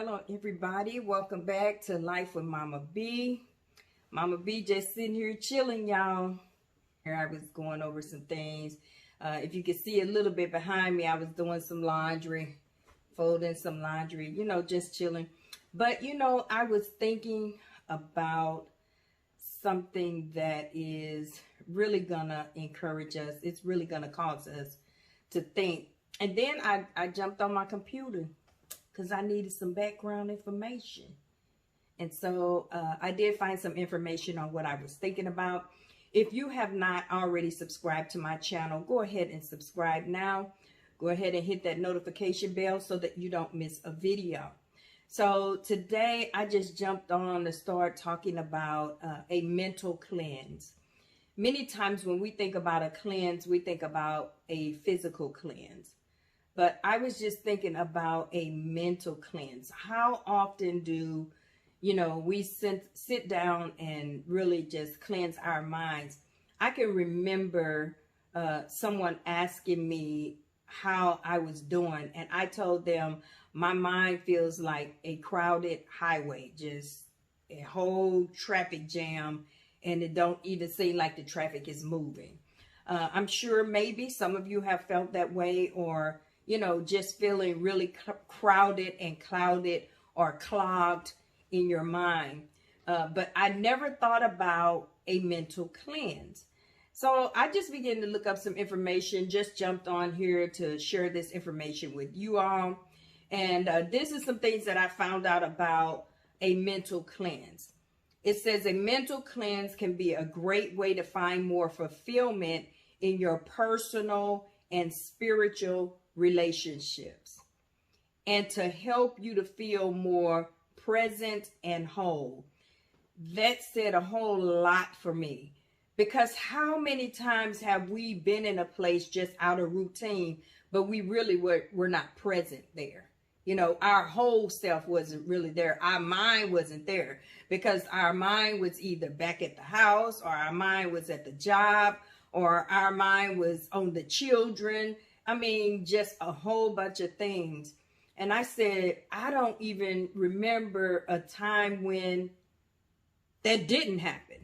Hello everybody, welcome back to Life with Mama B. Mama B just sitting here chilling, y'all. Here I was going over some things. If you can see a little bit behind me, I was doing some laundry, folding some laundry, just chilling. But I was thinking about something that is really gonna encourage us. It's really gonna cause us to think. And then I jumped on my computer because I needed some background information. And so I did find some information on what I was thinking about. If you have not already subscribed to my channel, go ahead and subscribe now. Go ahead and hit that notification bell so that you don't miss a video. So today I just jumped on to start talking about a mental cleanse. Many times when we think about a cleanse, we think about a physical cleanse. But I was just thinking about a mental cleanse. How often do, we sit down and really just cleanse our minds? I can remember someone asking me how I was doing, and I told them my mind feels like a crowded highway, just a whole traffic jam, and it don't even seem like the traffic is moving. I'm sure maybe some of you have felt that way, or just feeling really crowded and clouded or clogged in your mind. But I never thought about a mental cleanse. So I just began to look up some information, just jumped on here to share this information with you all. And this is some things that I found out about a mental cleanse. It says a mental cleanse can be a great way to find more fulfillment in your personal and spiritual relationships, and to help you to feel more present and whole. That said a whole lot for me, because how many times have we been in a place just out of routine, but we really were not present there? Our whole self wasn't really there. Our mind wasn't there, because our mind was either back at the house, or our mind was at the job, or our mind was on the children. I mean, just a whole bunch of things. And I said, I don't even remember a time when that didn't happen,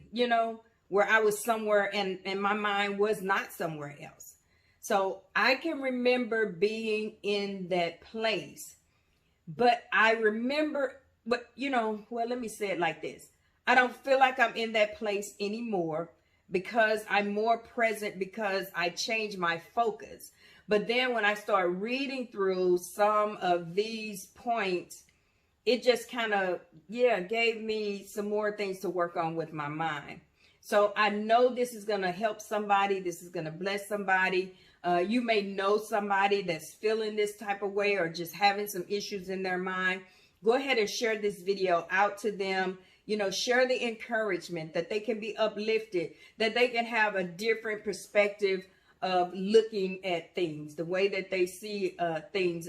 where I was somewhere and my mind was not somewhere else. So I can remember being in that place. But I remember, let me say it like this. I don't feel like I'm in that place anymore, because I'm more present, because I changed my focus. But then when I started reading through some of these points, it just kind of, gave me some more things to work on with my mind. So I know this is going to help somebody. This is going to bless somebody. You may know somebody that's feeling this type of way, or just having some issues in their mind. Go ahead and share this video out to them. Share the encouragement that they can be uplifted, that they can have a different perspective of looking at things, the way that they see things,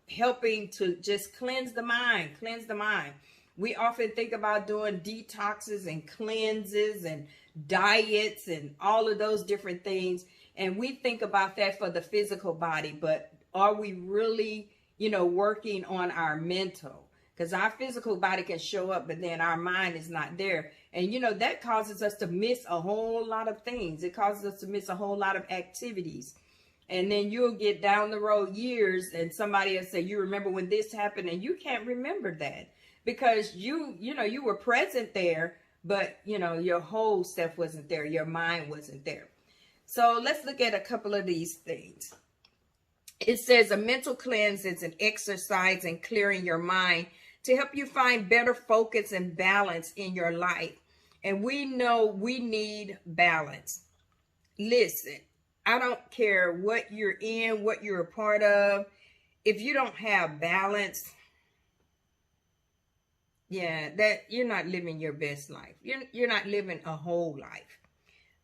helping to just cleanse the mind. We often think about doing detoxes and cleanses and diets and all of those different things. And we think about that for the physical body, but are we really, working on our mental? Because our physical body can show up, but then our mind is not there. And, that causes us to miss a whole lot of things. It causes us to miss a whole lot of activities. And then you'll get down the road years and somebody will say, you remember when this happened? And you can't remember that, because you were present there, but, your whole self wasn't there. Your mind wasn't there. So let's look at a couple of these things. It says a mental cleanse is an exercise in clearing your mind to help you find better focus and balance in your life. And we know we need balance. Listen, I don't care what you're in, what you're a part of. If you don't have balance, that you're not living your best life. You're not living a whole life.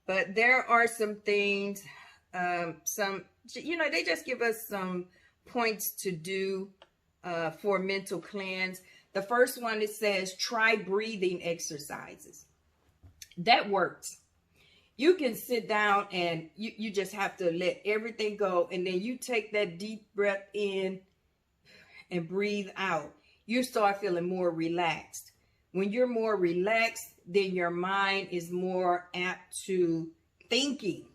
But there are some things, they just give us some points to do for mental cleanse. The first one, it says, try breathing exercises. That works. You can sit down and you just have to let everything go. And then you take that deep breath in and breathe out. you start feeling more relaxed. When you're more relaxed, then your mind is more apt to thinking,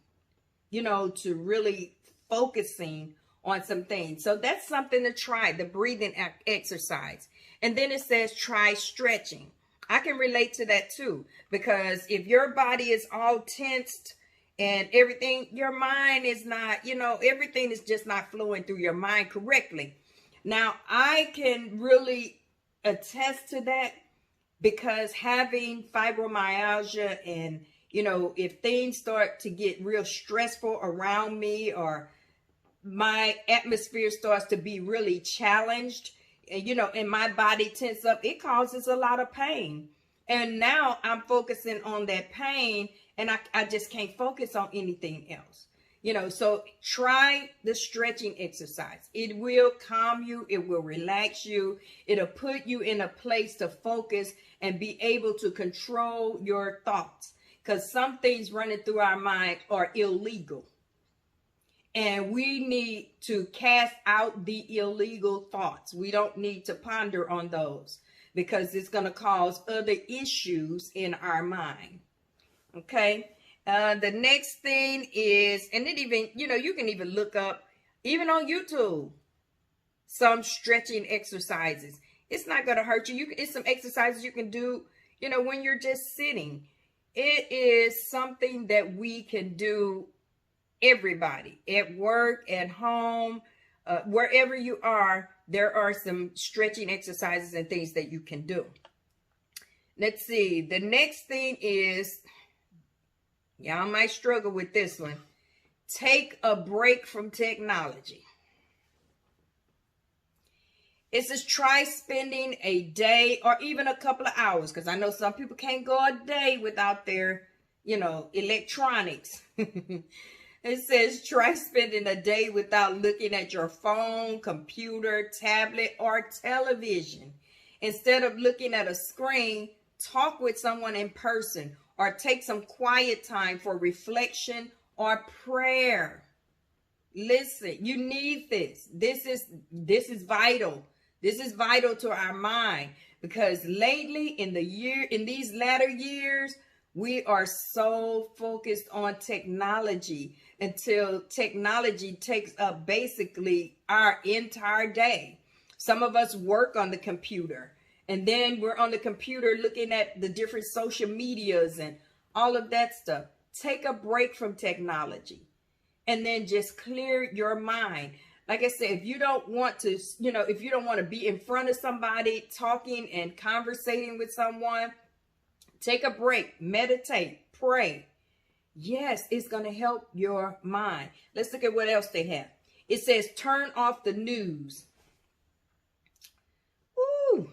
to really focusing on some things. So that's something to try, the breathing exercise. And then it says try stretching. I can relate to that too, because if your body is all tensed and everything, your mind is not, everything is just not flowing through your mind correctly. Now, I can really attest to that because having fibromyalgia and, if things start to get real stressful around me or my atmosphere starts to be really challenged, and my body tense up, it causes a lot of pain. And now I'm focusing on that pain and I just can't focus on anything else. So try the stretching exercise. It will calm you. It will relax you. It'll put you in a place to focus and be able to control your thoughts. Because some things running through our mind are illegal. And we need to cast out the illegal thoughts. We don't need to ponder on those because it's going to cause other issues in our mind. Okay. The next thing is, and it even, you can even look up, even on YouTube, some stretching exercises. It's not going to hurt you. It's some exercises you can do, when you're just sitting. It is something that we can do, everybody, at work, at home, wherever you are. There are some stretching exercises and things that you can do. Let's see. The next thing is, y'all might struggle with this one. Take a break from technology. It says try spending a day or even a couple of hours, because I know some people can't go a day without their, electronics. It says try spending a day without looking at your phone, computer, tablet, or television. Instead of looking at a screen, talk with someone in person or take some quiet time for reflection or prayer. Listen, you need this. This is vital. This is vital to our mind, because lately in these latter years, we are so focused on technology until technology takes up basically our entire day. Some of us work on the computer, and then we're on the computer looking at the different social medias and all of that stuff. Take a break from technology and then just clear your mind. Like I said, if you don't want to, if you don't want to be in front of somebody talking and conversating with someone, take a break, meditate, pray. Yes, it's going to help your mind. Let's look at what else they have. It says turn off the news. Ooh.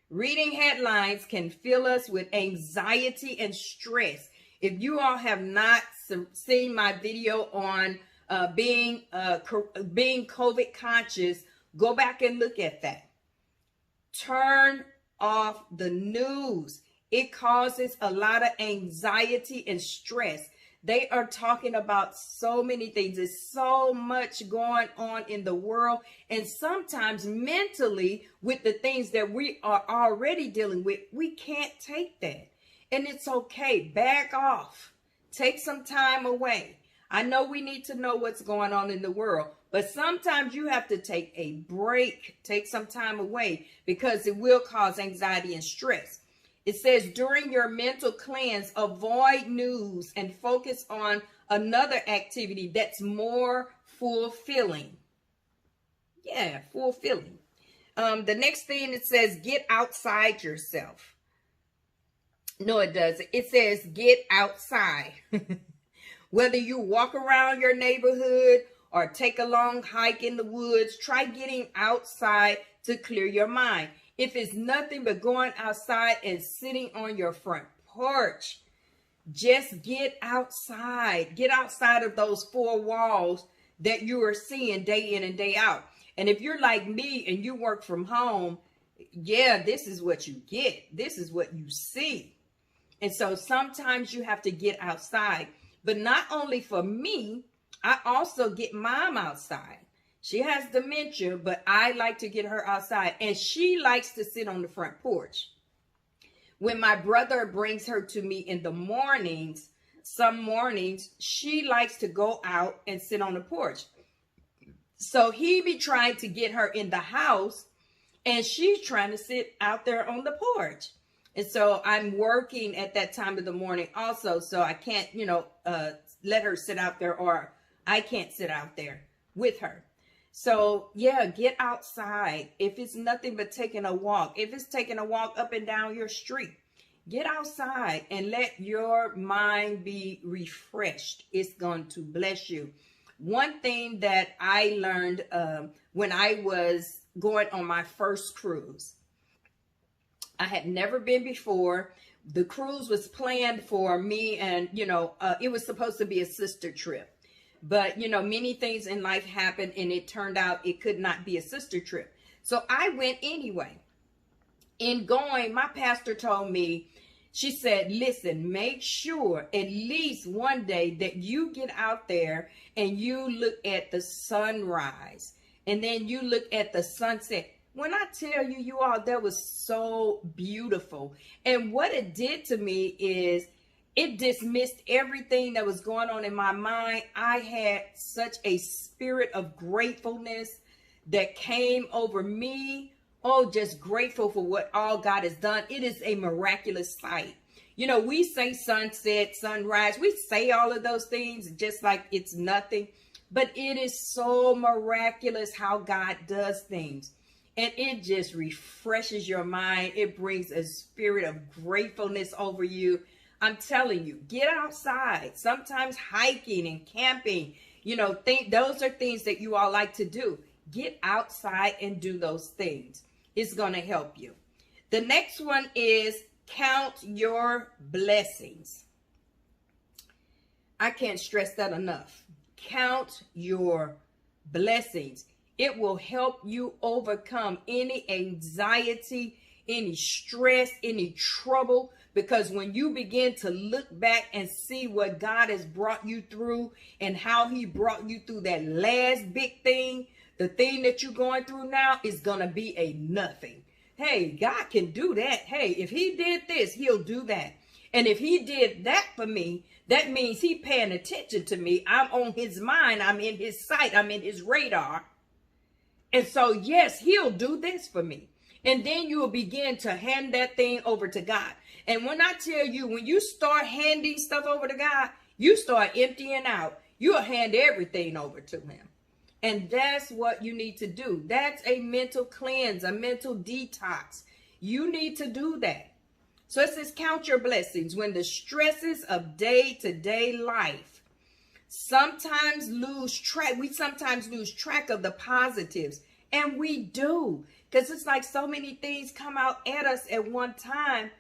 Reading headlines can fill us with anxiety and stress. If you all have not seen my video on being COVID conscious, go back and look at that. Turn off the news. It causes a lot of anxiety and stress. They are talking about so many things. There's so much going on in the world, and sometimes mentally with the things that we are already dealing with, we can't take that. And it's okay. Back off. Take some time away. I know we need to know what's going on in the world, but sometimes you have to take a break, take some time away, because it will cause anxiety and stress. It says during your mental cleanse, avoid news and focus on another activity that's more fulfilling. Yeah, fulfilling. The next thing it says, get outside yourself. No, it doesn't. It says get outside. Whether you walk around your neighborhood or take a long hike in the woods, try getting outside to clear your mind. If it's nothing but going outside and sitting on your front porch, just get outside. Get outside of those four walls that you are seeing day in and day out. And if you're like me and you work from home, yeah, this is what you get. This is what you see. And so sometimes you have to get outside. But not only for me, I also get mom outside. She has dementia, but I like to get her outside, and she likes to sit on the front porch. When my brother brings her to me in the mornings, some mornings, she likes to go out and sit on the porch. So he be trying to get her in the house, and she's trying to sit out there on the porch. And so I'm working at that time of the morning also, so I can't, let her sit out there, or I can't sit out there with her. So yeah, get outside. If it's nothing but taking a walk, if it's taking a walk up and down your street, get outside and let your mind be refreshed. It's going to bless you. One thing that I learned when I was going on my first cruise, I had never been before. The cruise was planned for me, and it was supposed to be a sister trip. But, many things in life happened, and it turned out it could not be a sister trip. So I went anyway. In going, my pastor told me, she said, listen, make sure at least one day that you get out there and you look at the sunrise, and then you look at the sunset. When I tell you, you all, that was so beautiful. And what it did to me is it dismissed everything that was going on in my mind. I had such a spirit of gratefulness that came over me. Oh, just grateful for what all God has done. It is a miraculous sight. We say sunset, sunrise. We say all of those things just like it's nothing. But it is so miraculous how God does things. And it just refreshes your mind. It brings a spirit of gratefulness over you. I'm telling you, get outside. Sometimes hiking and camping, those are things that you all like to do. Get outside and do those things. It's going to help you. The next one is count your blessings. I can't stress that enough. Count your blessings. It will help you overcome any anxiety, any stress, any trouble. Because when you begin to look back and see what God has brought you through and how he brought you through that last big thing, the thing that you're going through now is going to be a nothing. Hey, God can do that. Hey, if he did this, he'll do that. And if he did that for me, that means he's paying attention to me. I'm on his mind. I'm in his sight. I'm in his radar. And so, yes, he'll do this for me. And then you will begin to hand that thing over to God. And when I tell you, when you start handing stuff over to God, you start emptying out. You'll hand everything over to him. And that's what you need to do. That's a mental cleanse, a mental detox. You need to do that. So it says, count your blessings. When the stresses of day-to-day life sometimes lose track. We sometimes lose track of the positives. And we do. Because it's like so many things come out at us at one time.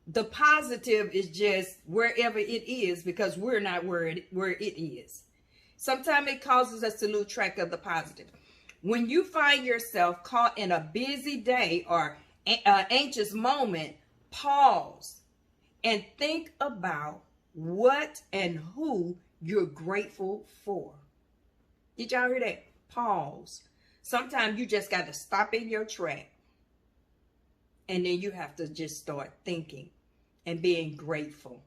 The positive is just wherever it is, because we're not where it is. Sometimes it causes us to lose track of the positive. When you find yourself caught in a busy day or anxious moment, pause and think about what and who you're grateful for. Did y'all hear that? Pause. Sometimes you just got to stop in your track. And then you have to just start thinking and being grateful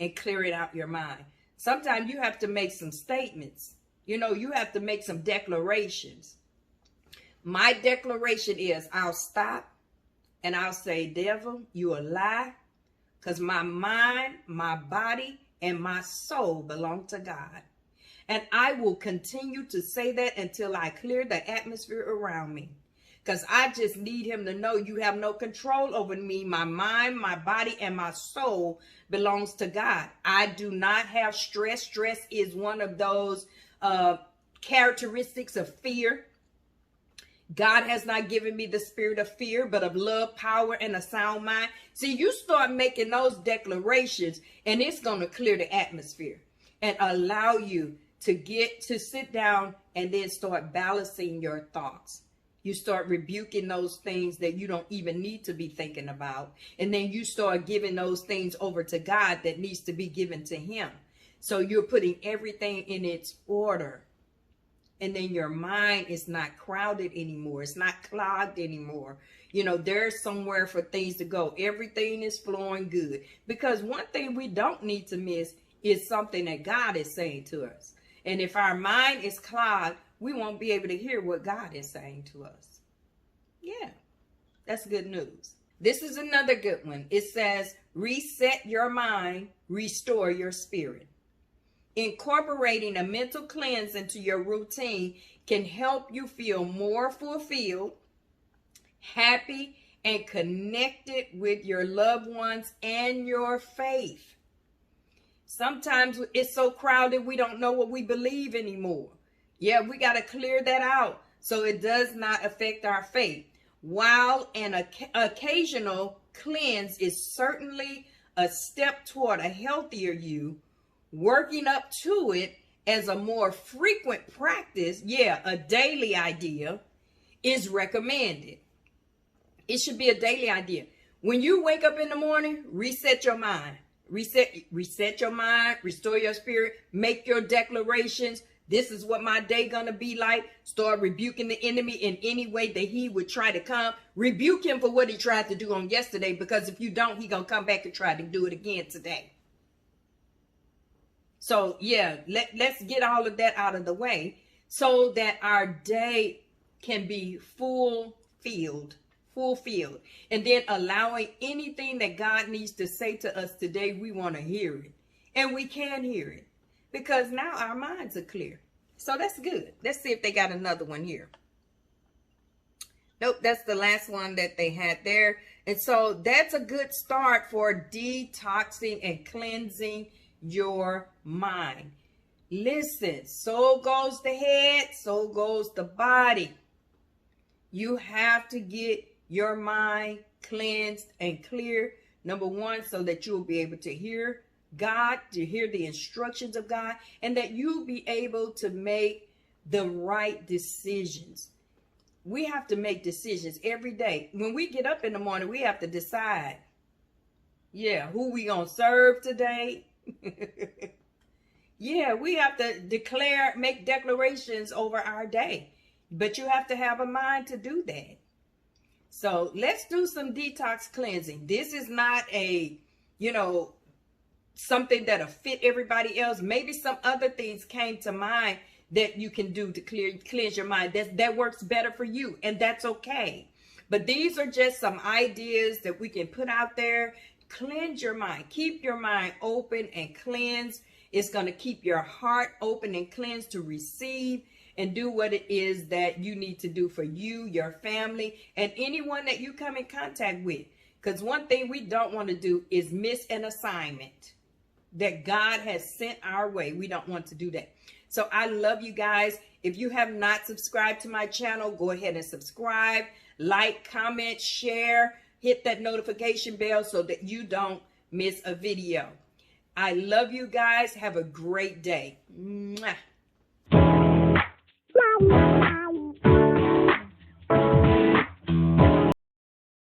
and clear it out your mind. Sometimes you have to make some statements. You have to make some declarations. My declaration is, I'll stop and I'll say, devil, you a lie, because my mind, my body, and my soul belong to God. And I will continue to say that until I clear the atmosphere around me. Because I just need him to know you have no control over me. My mind, my body, and my soul belongs to God. I do not have stress. Stress is one of those characteristics of fear. God has not given me the spirit of fear, but of love, power, and a sound mind. See, you start making those declarations, and it's going to clear the atmosphere and allow you to sit down and then start balancing your thoughts. You start rebuking those things that you don't even need to be thinking about. And then you start giving those things over to God that needs to be given to him. So you're putting everything in its order. And then your mind is not crowded anymore. It's not clogged anymore. You know, there's somewhere for things to go. Everything is flowing good. Because one thing we don't need to miss is something that God is saying to us. And if our mind is clogged, we won't be able to hear what God is saying to us. Yeah, that's good news. This is another good one. It says, reset your mind, restore your spirit. Incorporating a mental cleanse into your routine can help you feel more fulfilled, happy, and connected with your loved ones and your faith. Sometimes it's so crowded we don't know what we believe anymore. Yeah, we got to clear that out so it does not affect our faith. While an occasional cleanse is certainly a step toward a healthier you, working up to it as a more frequent practice, yeah, a daily idea, is recommended. It should be a daily idea. When you wake up in the morning, reset your mind. Reset your mind, restore your spirit, make your declarations. This is what my day gonna be like. Start rebuking the enemy in any way that he would try to come. Rebuke him for what he tried to do on yesterday, because if you don't, he gonna come back and try to do it again today. So yeah, let's get all of that out of the way so that our day can be fulfilled. And then allowing anything that God needs to say to us today, we want to hear it. And we can hear it because now our minds are clear. So that's good. Let's see if they got another one here. Nope, that's the last one that they had there. And so that's a good start for detoxing and cleansing your mind. Listen, so goes the head, so goes the body. You have to get your mind cleansed and clear. Number one, so that you'll be able to hear God, to hear the instructions of God, and that you'll be able to make the right decisions. We have to make decisions every day. When we get up in the morning, we have to decide, yeah, who we gonna serve today. Yeah, we have to make declarations over our day. But you have to have a mind to do that. So let's do some detox cleansing. This is not a, something that'll fit everybody else. Maybe some other things came to mind that you can do to cleanse your mind. That works better for you, and that's okay. But these are just some ideas that we can put out there. Cleanse your mind. Keep your mind open and cleansed. It's going to keep your heart open and cleansed to receive and do what it is that you need to do for you, your family, and anyone that you come in contact with. Because one thing we don't want to do is miss an assignment that God has sent our way. We don't want to do that. So I love you guys. If you have not subscribed to my channel, go ahead and subscribe, like, comment, share, hit that notification bell so that you don't miss a video. I love you guys. Have a great day. Mwah.